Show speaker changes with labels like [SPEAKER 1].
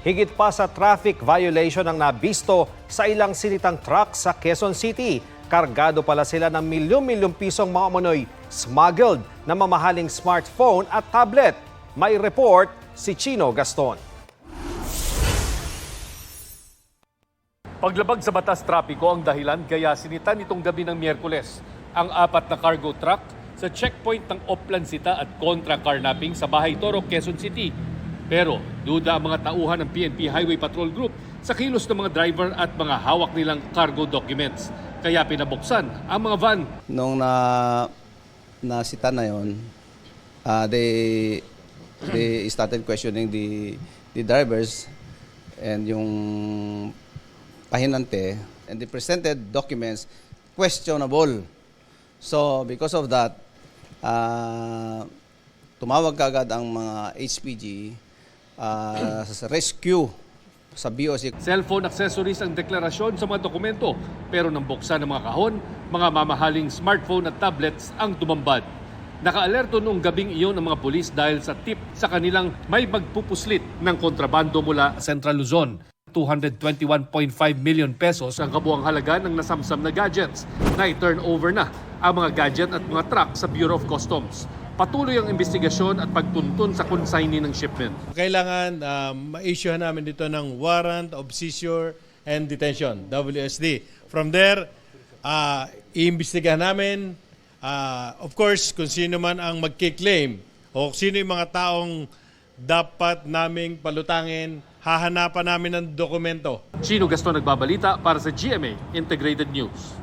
[SPEAKER 1] Higit pa sa traffic violation ang nabisto sa ilang sinitang truck sa Quezon City. Kargado pala sila ng milyon-milyong pisong mga umano'y smuggled na mamahaling smartphone at tablet. May report si Chino Gaston.
[SPEAKER 2] Paglabag sa batas trapiko ang dahilan kaya sinitan itong gabi ng Miyerkules ang 4 na cargo truck sa checkpoint ng Oplan Sita at kontra carnapping sa Bahay Toro, Quezon City. Pero duda ang mga tauhan ng PNP Highway Patrol Group sa kilos ng mga driver at mga hawak nilang cargo documents. Kaya pinabuksan ang mga van.
[SPEAKER 3] Nung nasita na yon, they started questioning the drivers and yung pahinante, and they presented documents questionable. So because of that, tumawag kaagad ang mga HPG sa rescue sa BOC.
[SPEAKER 2] Cellphone accessories ang deklarasyon sa mga dokumento, pero nang buksan ng mga kahon, mga mamahaling smartphone at tablets ang tumambad. Naka-alerto noong gabing iyon ang mga pulis dahil sa tip sa kanilang may magpupuslit ng kontrabando mula Central Luzon. 221.5 million pesos ang kabuang halaga ng nasamsam na gadgets na i-turn over na ang mga gadget at mga truck sa Bureau of Customs. Patuloy ang investigasyon at pagtuntun sa consignee ng shipment.
[SPEAKER 4] Kailangan ma-issue namin dito ng warrant of seizure and detention, WSD. From there, iimbestigahan namin, of course, kung sino man ang magkiklaim o sino yung mga taong dapat naming palutangin, hahanapan namin ng dokumento.
[SPEAKER 2] Chino Gaston nagbabalita para sa GMA Integrated News.